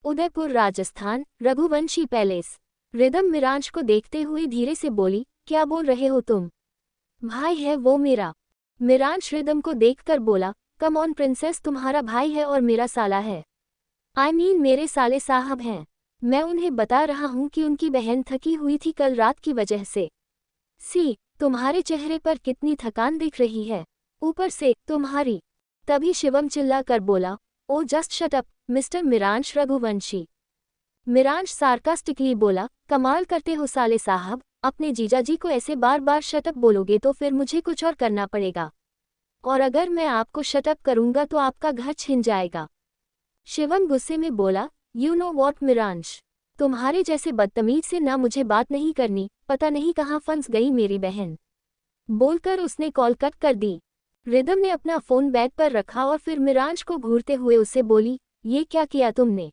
Udaipur Rajasthan, Raghuvanshi palace. Rhythm मिरांश को देखते हुए धीरे से बोली, क्या बोल रहे हो तुम? भाई है वो मेरा। मिरांश रिदम को देखकर बोला, कम ऑन प्रिंसेस, तुम्हारा भाई है और मेरा साला है। आई मीन मेरे साले साहब हैं। मैं उन्हें बता रहा हूँ कि उनकी बहन थकी हुई थी कल रात की वजह से। सी, तुम्हारे चेहरे पर कितनी थकान दिख रही है, ऊपर से तुम्हारी। तभी शिवम चिल्ला कर बोला, oh just shut up mister Miransh Raghuvanshi. Miransh sarcastically बोला, कमाल करते हो साले साहब, अपने जीजाजी को ऐसे बार बार शट अप बोलोगे तो फिर मुझे कुछ और करना पड़ेगा, और अगर मैं आपको शट अप करूंगा तो आपका घर छिन जाएगा। शिवम गुस्से में बोला, यू नो वॉट मिरांश, तुम्हारे जैसे बदतमीज से ना मुझे बात नहीं करनी, पता नहीं कहाँ फंस गई मेरी बहन। बोलकर उसने कॉल कट कर दी। रिदम ने अपना फोन बैग पर रखा और फिर मिरांश को घूरते हुए उससे बोली, ये क्या किया तुमने?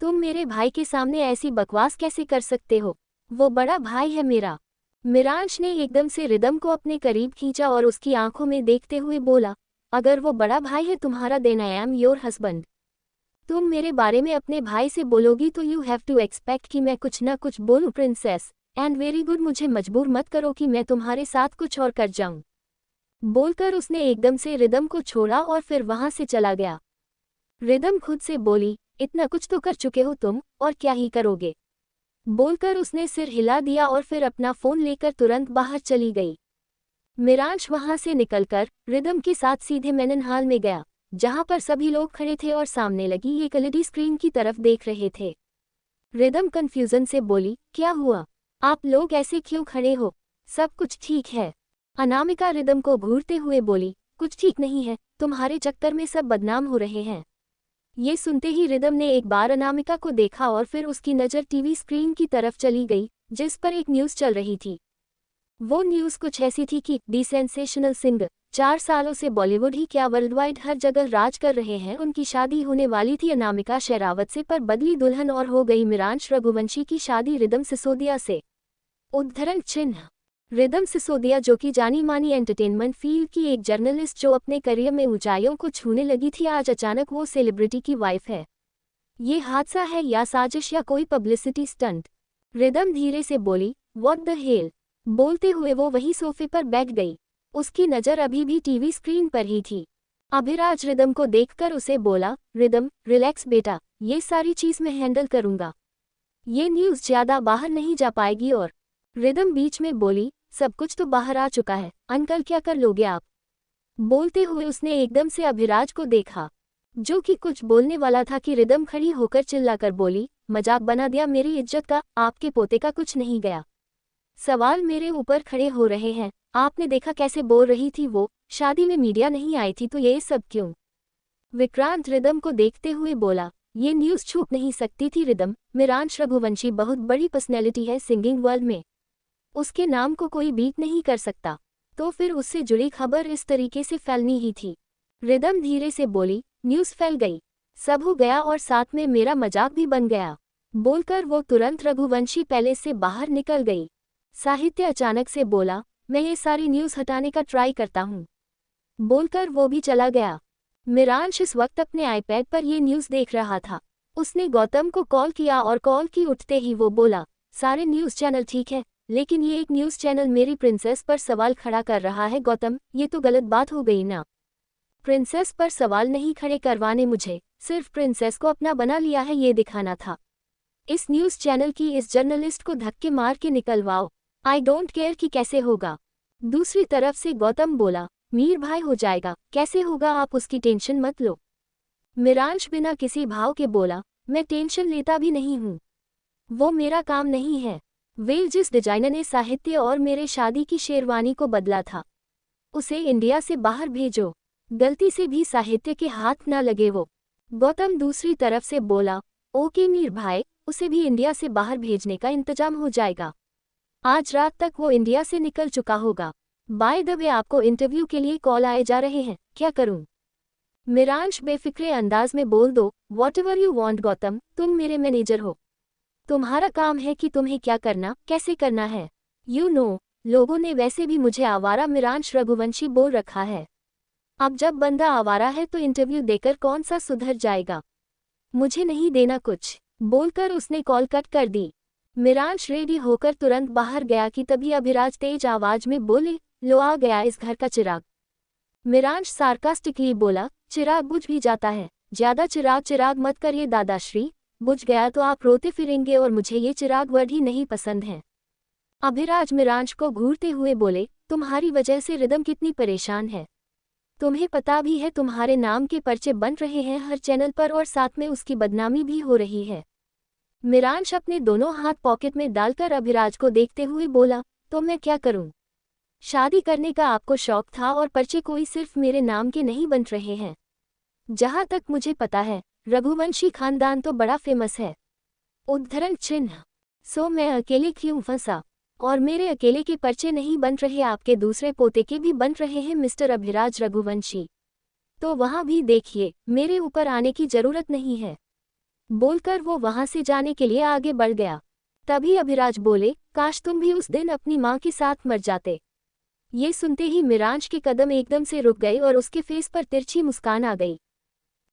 तुम मेरे भाई के सामने ऐसी बकवास कैसे कर सकते हो? वो बड़ा भाई है मेरा। मिरांश ने एकदम से रिदम को अपने करीब खींचा और उसकी आंखों में देखते हुए बोला, अगर वो बड़ा भाई है तुम्हारा then I am your husband. तुम मेरे बारे में अपने भाई से बोलोगी तो यू हैव टू एक्सपेक्ट कि मैं कुछ ना कुछ बोलूं प्रिंसेस, एंड वेरी गुड, मुझे मजबूर मत करो कि मैं तुम्हारे साथ कुछ और कर जाऊं। बोलकर उसने एकदम से रिदम को छोड़ा और फिर वहां से चला गया। रिदम खुद से बोली, इतना कुछ तो कर चुके हो तुम, और क्या ही करोगे? बोलकर उसने सिर हिला दिया और फिर अपना फोन लेकर तुरंत बाहर चली गई। मिरांश वहां से निकलकर रिदम के साथ सीधे मेनन हॉल में गया, जहां पर सभी लोग खड़े थे और सामने लगी एक एलईडी स्क्रीन की तरफ देख रहे थे। रिदम कंफ्यूजन से बोली, क्या हुआ? आप लोग ऐसे क्यों खड़े हो? सब कुछ ठीक है? अनामिका रिदम को घूरते हुए बोली, कुछ ठीक नहीं है, तुम्हारे चक्कर में सब बदनाम हो रहे हैं। ये सुनते ही रिदम ने एक बार अनामिका को देखा और फिर उसकी नज़र टीवी स्क्रीन की तरफ चली गई, जिस पर एक न्यूज़ चल रही थी। वो न्यूज़ कुछ ऐसी थी कि दी सेंसेशनल सिंगर 4 सालों से बॉलीवुड ही क्या वर्ल्ड वाइड हर जगह राज कर रहे हैं। उनकी शादी होने वाली थी अनामिका शेरावत से, पर बदली दुल्हन और हो गई मिरांश रघुवंशी की शादी रिदम सिसोदिया से। उद्धरण चिन्ह। रिदम सिसोदिया, जो कि जानी मानी एंटरटेनमेंट फील्ड की एक जर्नलिस्ट जो अपने करियर में ऊंचाइयों को छूने लगी थी, आज अचानक वो सेलिब्रिटी की वाइफ है। ये हादसा है या साजिश या कोई पब्लिसिटी स्टंट? रिदम धीरे से बोली, व्हाट द हेल। बोलते हुए वो वही सोफे पर बैठ गई। उसकी नज़र अभी भी टीवी स्क्रीन पर ही थी। अभिराज रिदम को देखकर उसे बोला, रिदम रिलैक्स बेटा, ये सारी चीज़ मैं हैंडल करूंगा। ये न्यूज़ ज़्यादा बाहर नहीं जा पाएगी। और रिदम बीच में बोली, सब कुछ तो बाहर आ चुका है, अंकल क्या कर लोगे आप? बोलते हुए उसने एकदम से अभिराज को देखा, जो कि कुछ बोलने वाला था कि रिदम खड़ी होकर चिल्लाकर बोली, मजाक बना दिया मेरी इज्जत का, आपके पोते का कुछ नहीं गया। सवाल मेरे ऊपर खड़े हो रहे हैं, आपने देखा कैसे बोल रही थी वो, शादी में मीडिया नहीं आई थी तो ये सब क्यों? विक्रांत रिदम को देखते हुए बोला, ये न्यूज़ छुप नहीं सकती थी रिदम, मिरांश रघुवंशी बहुत बड़ी पर्सनैलिटी है सिंगिंग वर्ल्ड में, उसके नाम को कोई बीट नहीं कर सकता, तो फिर उससे जुड़ी खबर इस तरीके से फैलनी ही थी। रिदम धीरे से बोली, न्यूज़ फैल गई, सब हो गया और साथ में मेरा मजाक भी बन गया। बोलकर वो तुरंत रघुवंशी पैलेस से बाहर निकल गई। साहित्य अचानक से बोला, मैं ये सारी न्यूज़ हटाने का ट्राई करता हूँ। बोलकर वो भी चला गया। मिरांश इस वक्त अपने आईपैड पर ये न्यूज़ देख रहा था। उसने गौतम को कॉल किया और कॉल की उठते ही वो बोला, सारे न्यूज़ चैनल ठीक है, लेकिन ये एक न्यूज़ चैनल मेरी प्रिंसेस पर सवाल खड़ा कर रहा है। गौतम, ये तो गलत बात हो गई ना। प्रिंसेस पर सवाल नहीं खड़े करवाने मुझे, सिर्फ प्रिंसेस को अपना बना लिया है ये दिखाना था। इस न्यूज़ चैनल की इस जर्नलिस्ट को धक्के मार के निकलवाओ, आई डोंट केयर कि कैसे होगा। दूसरी तरफ से गौतम बोला, मीर भाई हो जाएगा, कैसे होगा आप उसकी टेंशन मत लो। मिरांश बिना किसी भाव के बोला, मैं टेंशन लेता भी नहीं हूँ, वो मेरा काम नहीं है। वे जिस डिजाइनर ने साहित्य और मेरे शादी की शेरवानी को बदला था, उसे इंडिया से बाहर भेजो, गलती से भी साहित्य के हाथ न लगे वो। गौतम दूसरी तरफ से बोला, ओके मीर भाई, उसे भी इंडिया से बाहर भेजने का इंतजाम हो जाएगा, आज रात तक वो इंडिया से निकल चुका होगा। बाय द वे आपको इंटरव्यू के लिए कॉल आए जा रहे हैं, क्या करूं? मिरांश बेफिक्रे अंदाज में बोल दो, व्हाटएवर यू वांट गौतम, तुम मेरे मैनेजर हो, तुम्हारा काम है कि तुम्हें क्या करना कैसे करना है। यू नो, लोगों ने वैसे भी मुझे आवारा मिरांश रघुवंशी बोल रखा है। अब जब बंदा आवारा है तो इंटरव्यू देकर कौन सा सुधर जाएगा। मुझे नहीं देना कुछ, बोलकर उसने कॉल कट कर दी। मिरांश रेडी होकर तुरंत बाहर गया कि तभी अभिराज तेज आवाज में बोले, लो आ गया इस घर का चिराग। मिरांश सार्कास्टिकली बोला, चिराग बुझ भी जाता है, ज्यादा चिराग चिराग मत करिए दादाश्री, बुझ गया तो आप रोते फिरेंगे और मुझे ये चिराग वर्ड ही नहीं पसंद है। अभिराज मिरांश को घूरते हुए बोले, तुम्हारी वजह से रिदम कितनी परेशान है। तुम्हें पता भी है तुम्हारे नाम के पर्चे बन रहे हैं हर चैनल पर और साथ में उसकी बदनामी भी हो रही है। मिरांश अपने दोनों हाथ पॉकेट में डालकर अभिराज को देखते हुए बोला, तो मैं क्या करूं? शादी करने का आपको शौक था और पर्चे कोई सिर्फ मेरे नाम के नहीं बन रहे हैं। जहां तक मुझे पता है रघुवंशी खानदान तो बड़ा फेमस है। उद्धरण चिन्ह। सो मैं अकेले क्यों फंसा? और मेरे अकेले के पर्चे नहीं बन रहे, आपके दूसरे पोते के भी बन रहे हैं मिस्टर अभिराज रघुवंशी। तो वहां भी देखिए, मेरे ऊपर आने की जरूरत नहीं है। बोलकर वो वहां से जाने के लिए आगे बढ़ गया। तभी अभिराज बोले, काश तुम भी उस दिन अपनी मां के साथ मर जाते। ये सुनते ही मिरांश के कदम एकदम से रुक गए और उसके फेस पर तिरछी मुस्कान आ गई।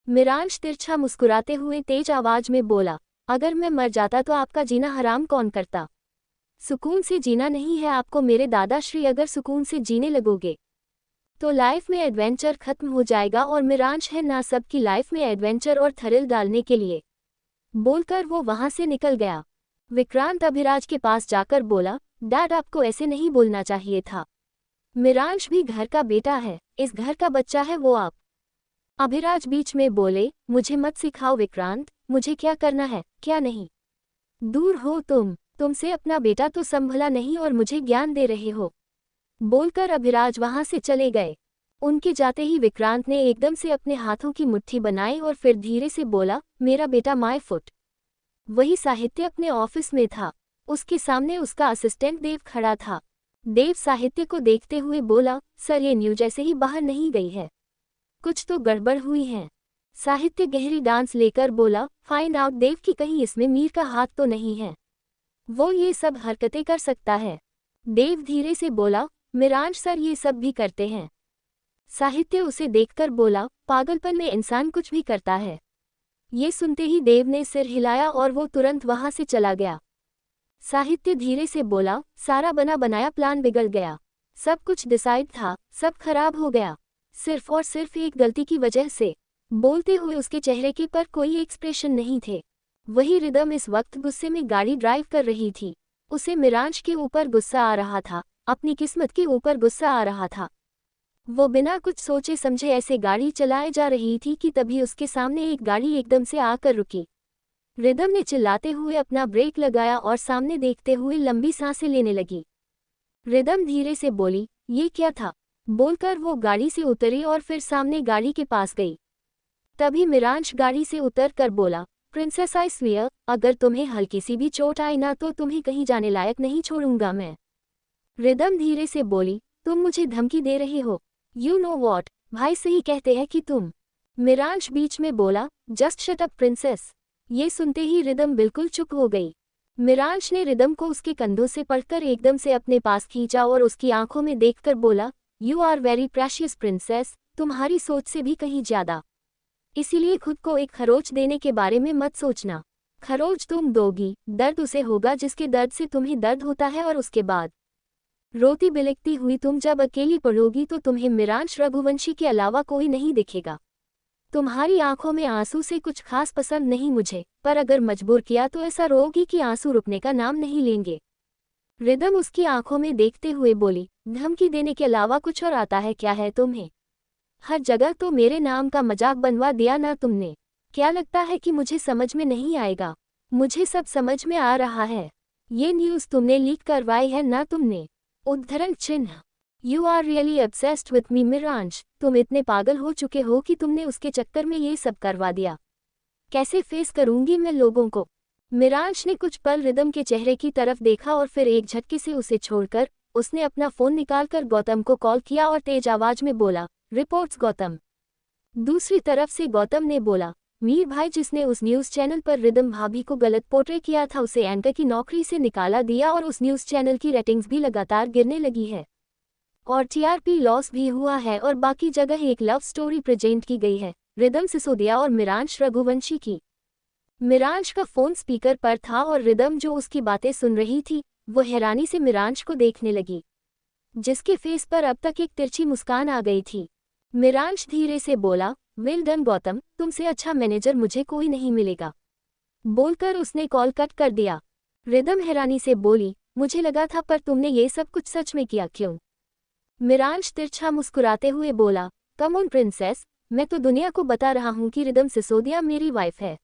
मिरांश तिरछा मुस्कुराते हुए तेज आवाज में बोला, अगर मैं मर जाता तो आपका जीना हराम कौन करता? सुकून से जीना नहीं है आपको मेरे दादाश्री, अगर सुकून से जीने लगोगे तो लाइफ में एडवेंचर खत्म हो जाएगा और मिरांश है ना सबकी लाइफ में एडवेंचर और थ्रिल डालने के लिए। बोलकर वो वहां से निकल गया। विक्रांत अभिराज के पास जाकर बोला, डैड आपको ऐसे नहीं बोलना चाहिए था। मिरांश भी घर का बेटा है, इस घर का बच्चा है वो आप। अभिराज बीच में बोले, मुझे मत सिखाओ विक्रांत, मुझे क्या करना है क्या नहीं। दूर हो तुमसे अपना बेटा तो संभला नहीं और मुझे ज्ञान दे रहे हो। बोलकर अभिराज वहां से चले गए। उनके जाते ही विक्रांत ने एकदम से अपने हाथों की मुट्ठी बनाई और फिर धीरे से बोला, मेरा बेटा माय फुट। वही साहित्य अपने ऑफिस में था। उसके सामने उसका असिस्टेंट देव खड़ा था। देव साहित्य को देखते हुए बोला, सर ये न्यूज ऐसे ही बाहर नहीं गई है, कुछ तो गड़बड़ हुई है। साहित्य गहरी डांस लेकर बोला, फाइंड आउट देव कि कहीं इसमें मीर का हाथ तो नहीं है, वो ये सब हरकतें कर सकता है। देव धीरे से बोला, मिरांश सर ये सब भी करते हैं। साहित्य उसे देखकर बोला, पागलपन में इंसान कुछ भी करता है। ये सुनते ही देव ने सिर हिलाया और वो तुरंत वहां से चला गया। साहित्य धीरे से बोला, सारा बना बनाया प्लान बिगड़ गया, सब कुछ डिसाइड था, सब खराब हो गया, सिर्फ और सिर्फ एक गलती की वजह से। बोलते हुए उसके चेहरे के पर कोई एक्सप्रेशन नहीं थे। वही रिदम इस वक्त गुस्से में गाड़ी ड्राइव कर रही थी। उसे मिरांश के ऊपर गुस्सा आ रहा था, अपनी किस्मत के ऊपर गुस्सा आ रहा था। वो बिना कुछ सोचे समझे ऐसे गाड़ी चलाए जा रही थी कि तभी उसके सामने एक गाड़ी एकदम से आकर रुकी। रिदम ने चिल्लाते हुए अपना ब्रेक लगाया और सामने देखते हुए लंबी सांसें लेने लगी। रिदम धीरे से बोली, ये क्या था? बोलकर वो गाड़ी से उतरी और फिर सामने गाड़ी के पास गई। तभी मिरांश गाड़ी से उतर कर बोला, प्रिंसेस आई स्वेयर, अगर तुम्हें हल्की सी भी चोट आई ना तो तुम्हें कहीं जाने लायक नहीं छोड़ूंगा मैं। रिदम धीरे से बोली, तुम मुझे धमकी दे रही हो? यू नो वॉट, भाई सही कहते हैं कि तुम। मिरांश बीच में बोला, जस्ट शट अप प्रिंसेस। ये सुनते ही रिदम बिल्कुल चुप हो गई। मिरांश ने रिदम को उसके कंधों से पकड़कर एकदम से अपने पास खींचा और उसकी आंखों में देखकर बोला, you are very precious princess, तुम्हारी सोच से भी कहीं ज्यादा। इसीलिए खुद को एक खरोच देने के बारे में मत सोचना। खरोच तुम दोगी, दर्द उसे होगा जिसके दर्द से तुम्हें दर्द होता है और उसके बाद रोती बिलखती हुई तुम जब अकेली पड़ोगी तो तुम्हें मिरांश रघुवंशी के अलावा कोई नहीं दिखेगा। तुम्हारी आंखों में आंसू से कुछ खास पसंद नहीं मुझे, पर अगर मजबूर किया तो ऐसा रोगी कि आंसू रुकने का नाम नहीं लेंगे। रिदम उसकी आंखों में देखते हुए बोली, धमकी देने के अलावा कुछ और आता है क्या है तुम्हें? हर जगह तो मेरे नाम का मजाक बनवा दिया ना तुमने। क्या लगता है कि मुझे समझ में नहीं आएगा? मुझे सब समझ में आ रहा है। ये न्यूज़ तुमने लीक करवाई है ना तुमने। उद्धरण चिन्ह। You are really obsessed with me Miransh, तुम इतने पागल हो चुके हो कि तुमने उसके चक्कर में ये सब करवा दिया। कैसे फेस करूंगी मैं लोगों को? मिरांश ने कुछ पल रिदम के चेहरे की तरफ देखा और फिर एक झटके से उसे छोड़कर उसने अपना फोन निकालकर गौतम को कॉल किया और तेज आवाज में बोला, रिपोर्ट्स गौतम। दूसरी तरफ से गौतम ने बोला, मीर भाई जिसने उस न्यूज़ चैनल पर रिदम भाभी को गलत पोर्ट्रे किया था उसे एंकर की नौकरी से निकाला दिया और उस न्यूज़ चैनल की रेटिंग्स भी लगातार गिरने लगी है और टीआरपी लॉस भी हुआ है और बाकी जगह एक लव स्टोरी प्रेजेंट की गई है, रिदम सिसोदिया और मिरांश रघुवंशी की। मिरांश का फोन स्पीकर पर था और रिदम जो उसकी बातें सुन रही थी वो हैरानी से मिरांश को देखने लगी, जिसके फेस पर अब तक एक तिरछी मुस्कान आ गई थी। मिरांश धीरे से बोला, वेल डन गौतम, तुमसे अच्छा मैनेजर मुझे कोई नहीं मिलेगा। बोलकर उसने कॉल कट कर दिया। रिदम हैरानी से बोली, मुझे लगा था पर तुमने ये सब कुछ सच में किया क्यों? मिरांश तिरछा मुस्कुराते हुए बोला, कम ऑन प्रिंसेस, मैं तो दुनिया को बता रहा हूँ कि रिदम सिसोदिया मेरी वाइफ है।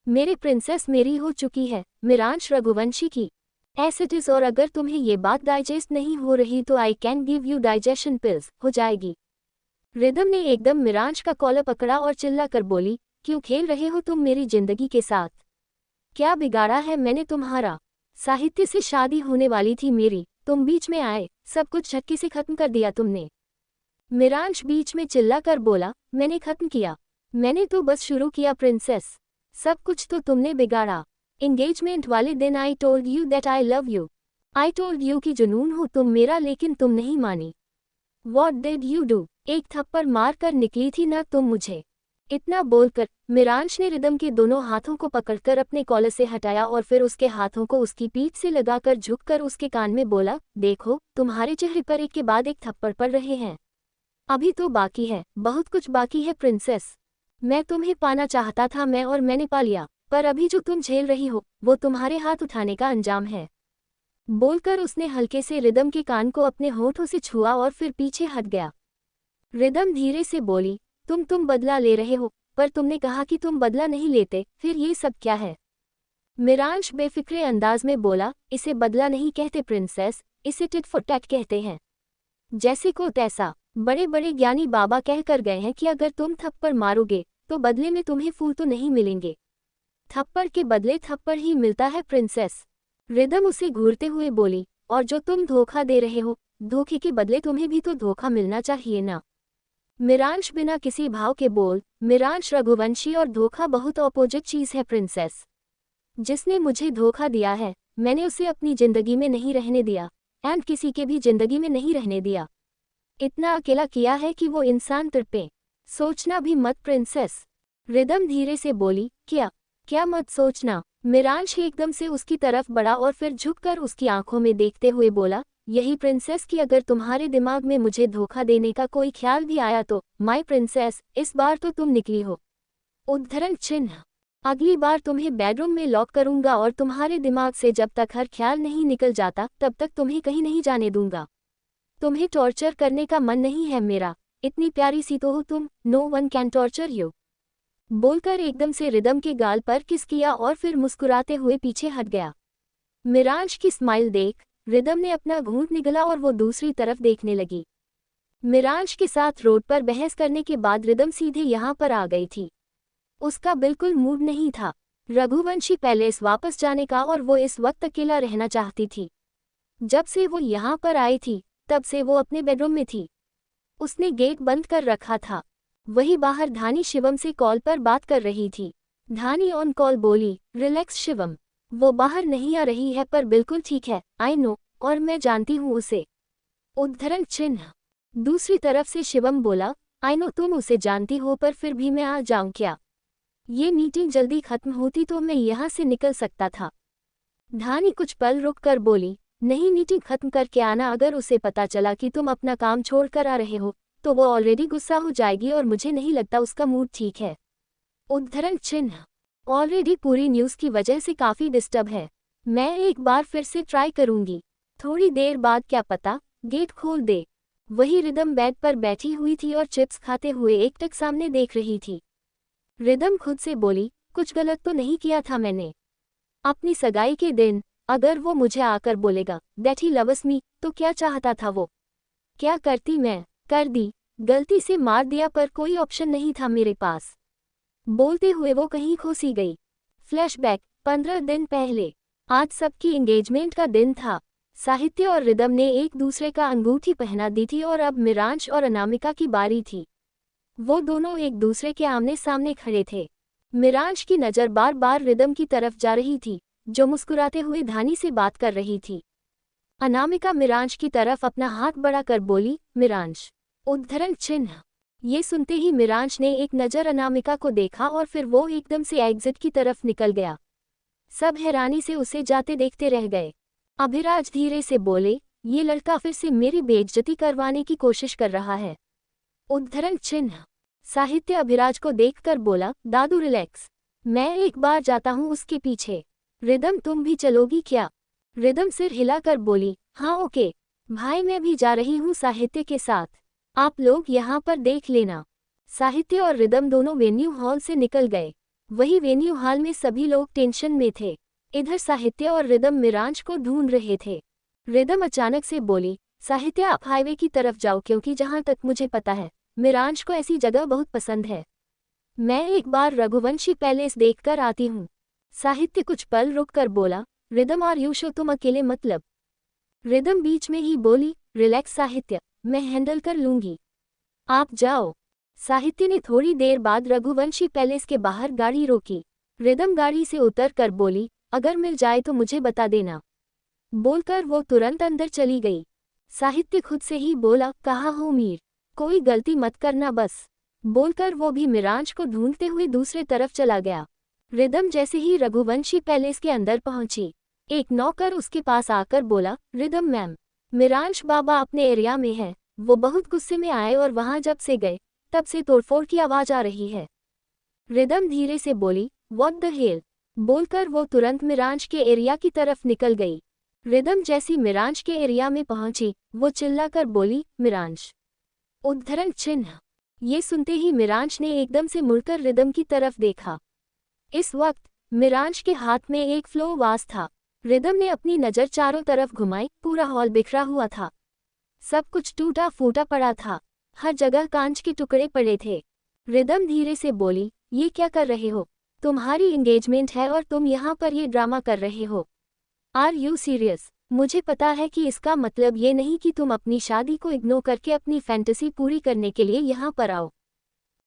मेरी प्रिंसेस मेरी हो चुकी है, मिरांश रघुवंशी की। एस इट इज, और अगर तुम्हें ये बात डाइजेस्ट नहीं हो रही तो I can give you digestion pills, हो जाएगी। रिदम ने एकदम मिरांश का कॉलर पकड़ा और चिल्ला कर बोली, क्यों खेल रहे हो तुम मेरी जिंदगी के साथ? क्या बिगाड़ा है मैंने तुम्हारा? साहित्य से शादी होने वाली थी मेरी, तुम बीच में आए, सब कुछ झटके से खत्म कर दिया तुमने। मिरांश बीच में चिल्ला कर बोला, मैंने खत्म किया? मैंने तो बस शुरू किया प्रिंसेस, सब कुछ तो तुमने बिगाड़ा। एंगेजमेंट वाले दिन I told you that I love you. I told you कि जुनून हो तुम मेरा, लेकिन तुम नहीं मानी। What did you do? एक थप्पड़ मार कर निकली थी ना तुम मुझे। इतना बोलकर मिरांश ने रिदम के दोनों हाथों को पकड़कर अपने कॉलर से हटाया और फिर उसके हाथों को उसकी पीठ से लगाकर झुककर उसके कान में बोला, देखो तुम्हारे चेहरे पर एक के बाद एक थप्पड़ पड़ रहे हैं। अभी तो बाकी है, बहुत कुछ बाकी है प्रिंसेस। मैं तुम्हें पाना चाहता था मैं, और मैंने पा लिया, पर अभी जो तुम झेल रही हो वो तुम्हारे हाथ उठाने का अंजाम है। बोलकर उसने हल्के से रिदम के कान को अपने होठों से छुआ और फिर पीछे हट गया। रिदम धीरे से बोली, तुम बदला ले रहे हो, पर तुमने कहा कि तुम बदला नहीं लेते, फिर ये सब क्या है? मिरांश बेफिक्रे अंदाज में बोला, इसे बदला नहीं कहते प्रिंसेस, इसे टिट फॉर टैट कहते हैं। जैसे को तैसा। बड़े बड़े ज्ञानी बाबा कह कर गए हैं कि अगर तुम थप्पड़ मारोगे तो बदले में तुम्हें फूल तो नहीं मिलेंगे, थप्पड़ के बदले थप्पड़ ही मिलता है प्रिंसेस। रिदम उसे घूरते हुए बोली, और जो तुम धोखा दे रहे हो, धोखे के बदले तुम्हें भी तो धोखा मिलना चाहिए ना। मिरांश बिना किसी भाव के बोल, मिरांश रघुवंशी और धोखा बहुत अपोजिट चीज है प्रिंसेस। जिसने मुझे धोखा दिया है मैंने उसे अपनी जिंदगी में नहीं रहने दिया, एंड किसी के भी जिंदगी में नहीं रहने दिया। इतना अकेला किया है कि वो इंसान तड़पे, सोचना भी मत प्रिंसेस। रिदम धीरे से बोली, क्या मत सोचना? मिरांश एकदम से उसकी तरफ बढ़ा और फिर झुककर उसकी आंखों में देखते हुए बोला, यही प्रिंसेस कि अगर तुम्हारे दिमाग में मुझे धोखा देने का कोई ख्याल भी आया तो माय प्रिंसेस, इस बार तो तुम निकली हो। उद्धरण चिन्ह। अगली बार तुम्हें बेडरूम में लॉक करूंगा और तुम्हारे दिमाग से जब तक हर ख्याल नहीं निकल जाता तब तक तुम्हें कहीं नहीं जाने दूंगा। तुम्हें टॉर्चर करने का मन नहीं है मेरा, इतनी प्यारी सी तो हो तुम, no one can torture you. बोलकर एकदम से रिदम के गाल पर किस किया और फिर मुस्कुराते हुए पीछे हट गया। मिरांश की स्माइल देख रिदम ने अपना घूंट निगला और वो दूसरी तरफ देखने लगी। मिरांश के साथ रोड पर बहस करने के बाद रिदम सीधे यहाँ पर आ गई थी। उसका बिल्कुल मूड नहीं था रघुवंशी पैलेस वापस जाने का, और वो इस वक्त अकेला रहना चाहती थी। जब से वो यहाँ पर आई थी तब से वो अपने बेडरूम में थी। उसने गेट बंद कर रखा था। वही बाहर धानी शिवम से कॉल पर बात कर रही थी। धानी ऑन कॉल बोली, रिलैक्स शिवम, वो बाहर नहीं आ रही है पर बिल्कुल ठीक है, आई नो, और मैं जानती हूँ उसे। उद्धरण चिन्ह। दूसरी तरफ से शिवम बोला, आई नो तुम उसे जानती हो पर फिर भी मैं आ जाऊं क्या? ये मीटिंग जल्दी खत्म होती तो मैं यहाँ से निकल सकता था। धानी कुछ पल रुक कर बोली, नहीं मीटिंग खत्म करके आना, अगर उसे पता चला कि तुम अपना काम छोड़ कर आ रहे हो तो वो ऑलरेडी गुस्सा हो जाएगी और मुझे नहीं लगता उसका मूड ठीक है। उद्धरण चिन्ह। ऑलरेडी पूरी न्यूज़ की वजह से काफ़ी डिस्टर्ब है। मैं एक बार फिर से ट्राई करूंगी, थोड़ी देर बाद क्या पता गेट खोल दे। वही रिदम बेड पर बैठी हुई थी और चिप्स खाते हुए एकटक सामने देख रही थी। रिदम खुद से बोली, कुछ गलत तो नहीं किया था मैंने? अपनी सगाई के दिन अगर वो मुझे आकर बोलेगा दैट ही लव्स मी तो क्या चाहता था वो? क्या करती मैं? कर दी, गलती से मार दिया, पर कोई ऑप्शन नहीं था मेरे पास। बोलते हुए वो कहीं खो सी गई। फ्लैशबैक 15 दिन पहले। आज सबकी एंगेजमेंट का दिन था। साहित्य और रिदम ने एक दूसरे का अंगूठी पहना दी थी और अब मिरांश और अनामिका की बारी थी। वो दोनों एक दूसरे के आमने सामने खड़े थे। मिरांश की नज़र बार बार रिदम की तरफ जा रही थी जो मुस्कुराते हुए धानी से बात कर रही थी। अनामिका मिरांश की तरफ अपना हाथ बढ़ाकर बोली, मिरांश। उद्धरण चिन्ह। ये सुनते ही मिरांश ने एक नज़र अनामिका को देखा और फिर वो एकदम से एग्जिट की तरफ निकल गया। सब हैरानी से उसे जाते देखते रह गए। अभिराज धीरे से बोले, ये लड़का फिर से मेरी बेइज्जती करवाने की कोशिश कर रहा है। उद्धरण चिन्ह। साहित्य अभिराज को देखकर बोला, दादू रिलैक्स, मैं एक बार जाता हूँ उसके पीछे। रिदम तुम भी चलोगी क्या? रिदम सिर हिलाकर बोली, हाँ ओके भाई, मैं भी जा रही हूँ साहित्य के साथ, आप लोग यहाँ पर देख लेना। साहित्य और रिदम दोनों वेन्यू हॉल से निकल गए। वही वेन्यू हॉल में सभी लोग टेंशन में थे। इधर साहित्य और रिदम मिरांश को ढूंढ रहे थे। रिदम अचानक से बोली, साहित्य आप हाईवे की तरफ जाओ, क्योंकि जहाँ तक मुझे पता है मिरांश को ऐसी जगह बहुत पसंद है। मैं एक बार रघुवंशी पैलेस देखकर आती हूँ। साहित्य कुछ पल रुककर बोला, रिदम आर यू श्योर, तुम अकेले मतलब? रिदम बीच में ही बोली, रिलैक्स साहित्य, मैं हैंडल कर लूंगी, आप जाओ। साहित्य ने थोड़ी देर बाद रघुवंशी पैलेस के बाहर गाड़ी रोकी। रिदम गाड़ी से उतर कर बोली, अगर मिल जाए तो मुझे बता देना। बोलकर वो तुरंत अंदर चली गई। साहित्य खुद से ही बोला, कहा हो मीर, कोई गलती मत करना बस। बोलकर वो भी मिरांश को ढूंढते हुए दूसरे तरफ चला गया। रिदम जैसे ही रघुवंशी पैलेस के अंदर पहुंची, एक नौकर उसके पास आकर बोला, रिदम मैम, मिरांश बाबा अपने एरिया में है। वो बहुत गुस्से में आए और वहां जब से गए तब से तोड़फोड़ की आवाज आ रही है। रिदम धीरे से बोली, व्हाट द हेल? बोलकर वो तुरंत मिरांश के एरिया की तरफ निकल गई। रिदम जैसी मिरांश के एरिया में पहुंची, वो चिल्लाकर बोली, मिरांश। उद्धरण चिन्ह। ये सुनते ही मिरांश ने एकदम से मुड़कर रिदम की तरफ देखा। इस वक्त मिरांश के हाथ में एक फ्लो वास था। रिदम ने अपनी नज़र चारों तरफ घुमाई, पूरा हॉल बिखरा हुआ था। सब कुछ टूटा फूटा पड़ा था, हर जगह कांच के टुकड़े पड़े थे। रिदम धीरे से बोली, ये क्या कर रहे हो? तुम्हारी एंगेजमेंट है और तुम यहाँ पर ये ड्रामा कर रहे हो? Are you serious? मुझे पता है कि इसका मतलब ये नहीं कि तुम अपनी शादी को इग्नोर करके अपनी फैंटेसी पूरी करने के लिए यहाँ पर आओ।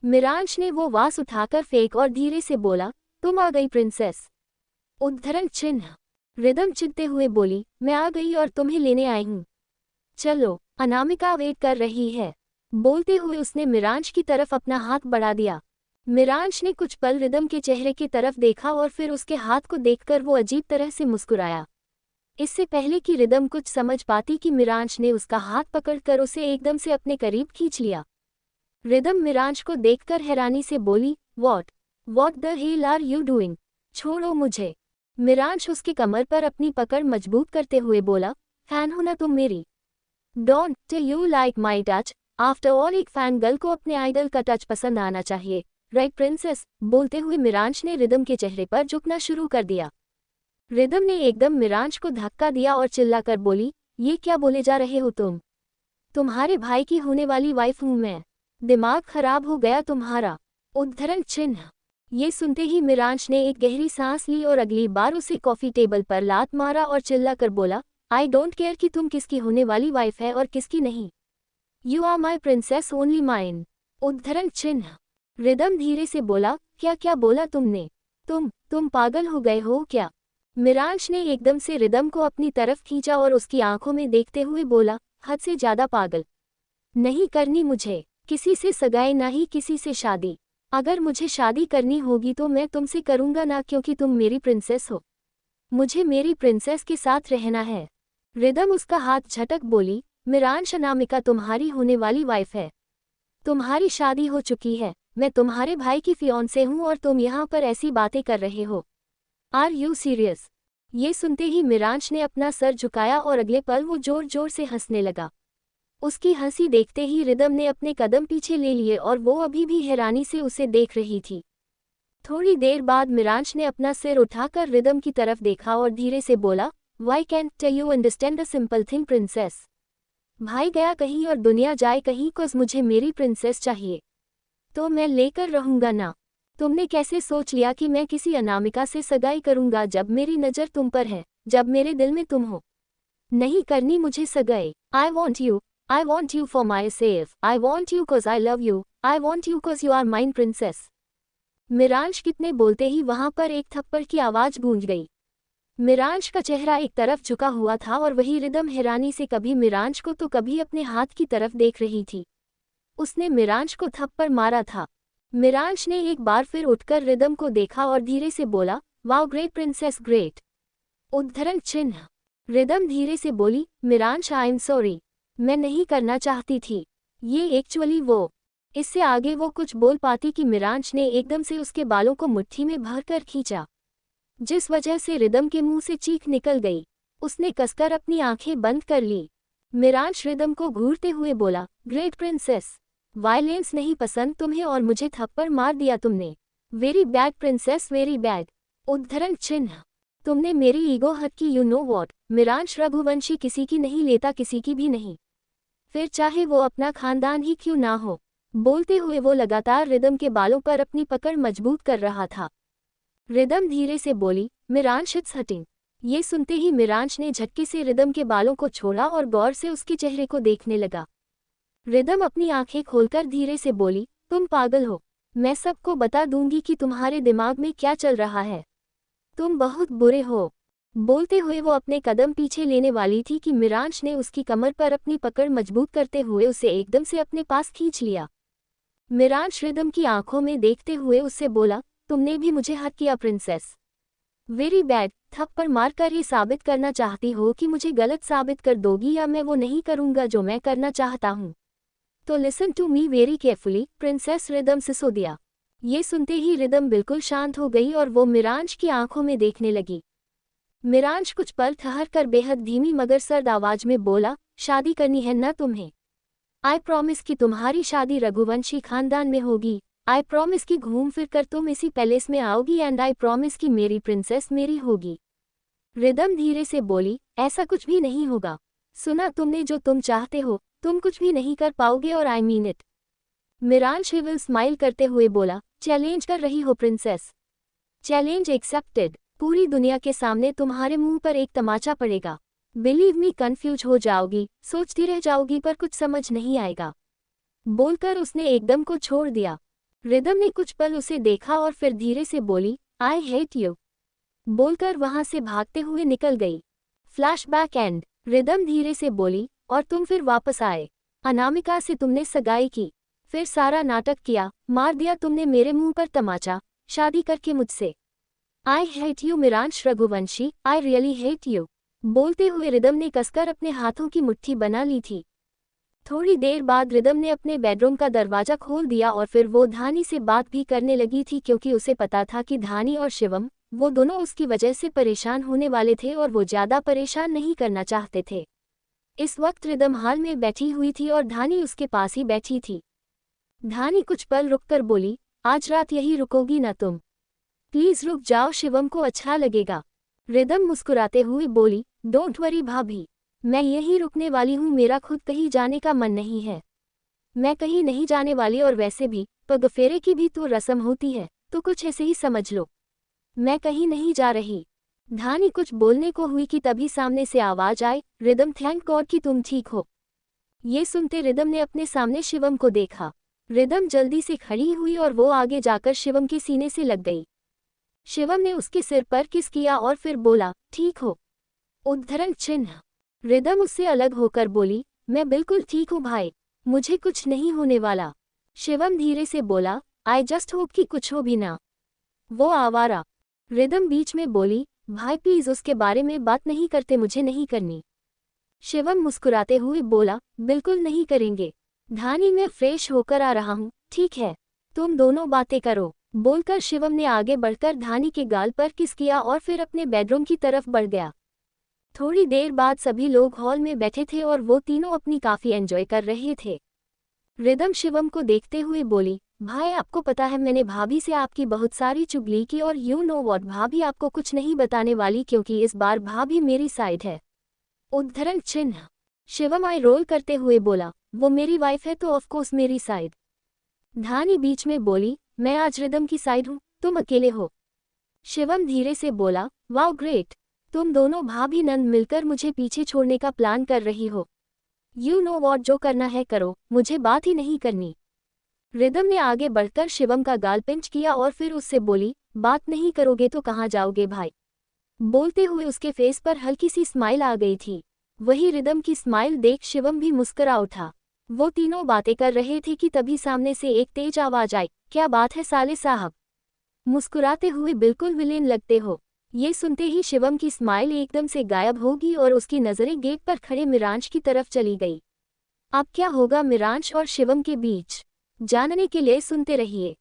मिरांश ने वो वास उठाकर फेंक और धीरे से बोला, तुम आ गई प्रिंसेस। उद्धरण चिन्ह। रिदम चिढ़ते हुए बोली, मैं आ गई और तुम्हें लेने आई हूँ। चलो, अनामिका वेट कर रही है। बोलते हुए उसने मिरांश की तरफ अपना हाथ बढ़ा दिया। मिरांश ने कुछ पल रिदम के चेहरे की तरफ देखा और फिर उसके हाथ को देखकर वो अजीब तरह से मुस्कुराया। इससे पहले कि रिदम कुछ समझ पाती कि मिरांश ने उसका हाथ पकड़कर उसे एकदम से अपने करीब खींच लिया। रिदम मिरांश को देखकर हैरानी से बोली, what the hell are you doing? छोड़ो मुझे। मिरांश उसकी कमर पर अपनी पकड़ मजबूत करते हुए बोला, फैन हो ना तुम मेरी? Don't you like my touch? After all एक फैन गर्ल को अपने आइडल का टच पसंद आना चाहिए, राइट प्रिंसेस? बोलते हुए मिरांश ने रिदम के चेहरे पर झुकना शुरू कर दिया। रिदम ने एकदम मिरांश को धक्का दिया और चिल्लाकर बोली, ये क्या बोले जा रहे हो तुम? तुम्हारे भाई की होने वाली वाइफ हूं मैं। दिमाग खराब हो गया तुम्हारा? उद्धरण चिन्ह। ये सुनते ही मिरांश ने एक गहरी सांस ली और अगली बार उसे कॉफी टेबल पर लात मारा और चिल्लाकर बोला, आई डोंट केयर कि तुम किसकी होने वाली वाइफ है और किसकी नहीं। You are my princess, only mine. उद्धरण चिन्ह। रिदम धीरे से बोला, क्या बोला तुमने? तुम पागल हो गए हो क्या? मिरांश ने एकदम से रिदम को अपनी तरफ खींचा और उसकी आंखों में देखते हुए बोला, हद से ज्यादा पागल नहीं करनी मुझे किसी से सगाई, ना ही किसी से शादी। अगर मुझे शादी करनी होगी तो मैं तुमसे करूंगा ना, क्योंकि तुम मेरी प्रिंसेस हो। मुझे मेरी प्रिंसेस के साथ रहना है। रिदम उसका हाथ झटक बोली, मिरांश, अनामिका तुम्हारी होने वाली वाइफ है। तुम्हारी शादी हो चुकी है। मैं तुम्हारे भाई की फियांसे हूँ और तुम यहाँ पर ऐसी बातें कर रहे हो। Are you serious? ये सुनते ही मिरांश ने अपना सर झुकाया और अगले पल वो जोर जोर से हंसने लगा। उसकी हंसी देखते ही रिदम ने अपने कदम पीछे ले लिए और वो अभी भी हैरानी से उसे देख रही थी। थोड़ी देर बाद मिरांश ने अपना सिर उठाकर रिदम की तरफ देखा और धीरे से बोला, why can't you understand the simple thing princess? भाई गया कहीं और दुनिया जाए कहीं, कुछ मुझे मेरी प्रिंसेस चाहिए तो मैं लेकर रहूंगा ना। तुमने कैसे सोच लिया कि मैं किसी अनामिका से सगाई करूंगा जब मेरी नज़र तुम पर है, जब मेरे दिल में तुम हो? नहीं करनी मुझे सगाई। I want you for myself. I want you cause I love you. I want you cause you are mine princess. Miransh कितने बोलते ही वहां पर एक थप्पड़ की आवाज गूंज गई। मिरांश का चेहरा एक तरफ झुका हुआ था और वही रिदम हैरानी से कभी मिरांश को तो कभी अपने हाथ की तरफ देख रही थी। उसने मिरांश को थप्पड़ मारा था। मिरांश ने एक बार फिर उठकर रिदम को देखा और धीरे से बोला, वाओ ग्रेट प्रिंसेस ग्रेट। उद्धरण चिन्ह। रिदम धीरे से बोली, मिरांश आई एम सॉरी, मैं नहीं करना चाहती थी ये एक्चुअली वो। इससे आगे वो कुछ बोल पाती कि मिरांश ने एकदम से उसके बालों को मुट्ठी में भरकर खींचा, जिस वजह से रिदम के मुंह से चीख निकल गई। उसने कसकर अपनी आंखें बंद कर ली। मिरांश रिदम को घूरते हुए बोला, ग्रेट प्रिंसेस, वायलेंस नहीं पसंद तुम्हें और मुझे थप्पड़ मार दिया तुमने। Very bad princess, very bad. उद्धरण चिन्ह। तुमने मेरी ईगो हर्ट की, यू नो वॉट। मिरांश रघुवंशी किसी की नहीं लेता, किसी की भी नहीं, फिर चाहे वो अपना खानदान ही क्यों ना हो। बोलते हुए वो लगातार रिदम के बालों पर अपनी पकड़ मजबूत कर रहा था। रिदम धीरे से बोली, मिरांश इट्स हटिंग। ये सुनते ही मिरांश ने झटके से रिदम के बालों को छोड़ा और गौर से उसके चेहरे को देखने लगा। रिदम अपनी आंखें खोलकर धीरे से बोली, तुम पागल हो, मैं सबको बता दूंगी कि तुम्हारे दिमाग में क्या चल रहा है, तुम बहुत बुरे हो। बोलते हुए वो अपने कदम पीछे लेने वाली थी कि मिरांश ने उसकी कमर पर अपनी पकड़ मजबूत करते हुए उसे एकदम से अपने पास खींच लिया। मिरांश रिदम की आंखों में देखते हुए उससे बोला, तुमने भी मुझे हर्ट किया प्रिंसेस, वेरी बैड। थप्पड़ मारकर ये साबित करना चाहती हो कि मुझे गलत साबित कर दोगी या मैं वो नहीं करूंगा जो मैं करना चाहता हूँ, तो listen to me very carefully princess, Rhythm Sisodia. ये सुनते ही रिदम बिल्कुल शांत हो गई और वो मिरांश की आंखों में देखने लगी। मिरांश कुछ पल ठहर कर बेहद धीमी मगर सर्द आवाज में बोला, शादी करनी है ना तुम्हें? आई प्रॉमिस कि तुम्हारी शादी रघुवंशी खानदान में होगी। आई प्रॉमिस कि घूम फिर कर तुम इसी पैलेस में आओगी एंड आई प्रॉमिस कि मेरी प्रिंसेस मेरी होगी। रिदम धीरे से बोली, ऐसा कुछ भी नहीं होगा। सुना तुमने, जो तुम चाहते हो तुम कुछ भी नहीं कर पाओगे और I mean it. Miransh will smile करते हुए बोला, चैलेंज कर रही हो प्रिंसेस? Challenge accepted. पूरी दुनिया के सामने तुम्हारे मुंह पर एक तमाचा पड़ेगा। बिलीव मी, कंफ्यूज हो जाओगी, सोचती रह जाओगी पर कुछ समझ नहीं आएगा। बोलकर उसने एकदम को छोड़ दिया। रिदम ने कुछ पल उसे देखा और फिर धीरे से बोली, आई हेट यू। बोलकर वहां से भागते हुए निकल गई। Flashback and. रिदम धीरे से बोली, और तुम फिर वापस आए। अनामिका से तुमने सगाई की, फिर सारा नाटक किया, मार दिया तुमने मेरे मुंह पर तमाचा, शादी करके मुझसे। I hate you Miransh Raghuvanshi, I really hate you. बोलते हुए रिदम ने कसकर अपने हाथों की मुट्ठी बना ली थी। थोड़ी देर बाद रिदम ने अपने बेडरूम का दरवाजा खोल दिया और फिर वो धानी से बात भी करने लगी थी, क्योंकि उसे पता था कि धानी और शिवम वो दोनों उसकी वजह से परेशान होने वाले थे और वो ज्यादा परेशान नहीं करना चाहते थे। इस वक्त रिदम हाल में बैठी हुई थी और धानी उसके पास ही बैठी थी। धानी कुछ पल रुककर बोली, आज रात यही रुकोगी ना तुम? प्लीज रुक जाओ, शिवम को अच्छा लगेगा। रिदम मुस्कुराते हुए बोली, डोंट वरी भाभी, मैं यहीं रुकने वाली हूँ, मेरा खुद कहीं जाने का मन नहीं है। मैं कहीं नहीं जाने वाली, और वैसे भी पगफेरे की भी तो रस्म होती है, तो कुछ ऐसे ही समझ लो, मैं कहीं नहीं जा रही। धानी कुछ बोलने को हुई कि तभी सामने से आवाज आई, रिदम थैंक गॉड कि तुम ठीक हो। ये सुनते रिदम ने अपने सामने शिवम को देखा। रिदम जल्दी से खड़ी हुई और वो आगे जाकर शिवम के सीने से लग गई। शिवम ने उसके सिर पर किस किया और फिर बोला, ठीक हो? उद्धरण चिन्ह। रिदम उससे अलग होकर बोली, मैं बिल्कुल ठीक हूँ भाई, मुझे कुछ नहीं होने वाला। शिवम धीरे से बोला, आई जस्ट होप कि कुछ हो भी ना। वो आवारा। रिदम बीच में बोली, भाई प्लीज उसके बारे में बात नहीं करते, मुझे नहीं करनी। शिवम मुस्कुराते हुए बोला, बिल्कुल नहीं करेंगे धानी, मैं फ्रेश होकर आ रहा हूँ, ठीक है, तुम दोनों बातें करो। बोलकर शिवम ने आगे बढ़कर धानी के गाल पर किस किया और फिर अपने बेडरूम की तरफ बढ़ गया। थोड़ी देर बाद सभी लोग हॉल में बैठे थे और वो तीनों अपनी काफी एंजॉय कर रहे थे। रिदम शिवम को देखते हुए बोली, भाई आपको पता है मैंने भाभी से आपकी बहुत सारी चुगली की, और यू नो व्हाट, भाभी आपको कुछ नहीं बताने वाली, क्योंकि इस बार भाभी मेरी साइड है। उद्धरण चिन्ह। शिवम आई रोल करते हुए बोला, वो मेरी वाइफ है तो ऑफकोर्स मेरी साइड। धानी बीच में बोली, मैं आज रिदम की साइड हूँ, तुम अकेले हो। शिवम धीरे से बोला, वाओ ग्रेट, तुम दोनों भाभी नंद मिलकर मुझे पीछे छोड़ने का प्लान कर रही हो। यू नो व्हाट, जो करना है करो, मुझे बात ही नहीं करनी। रिदम ने आगे बढ़कर शिवम का गाल पिंच किया और फिर उससे बोली, बात नहीं करोगे तो कहाँ जाओगे भाई? बोलते हुए उसके फेस पर हल्की सी स्माइल आ गई थी। वही रिदम की स्माइल देख शिवम भी मुस्कुरा उठा। वो तीनों बातें कर रहे थे कि तभी सामने से एक तेज आवाज आई, क्या बात है साले साहब, मुस्कुराते हुए बिल्कुल विलेन लगते हो। ये सुनते ही शिवम की स्माइल एकदम से गायब होगी और उसकी नज़रें गेट पर खड़े मिरांश की तरफ चली गई। अब क्या होगा मिरांश और शिवम के बीच, जानने के लिए सुनते रहिए।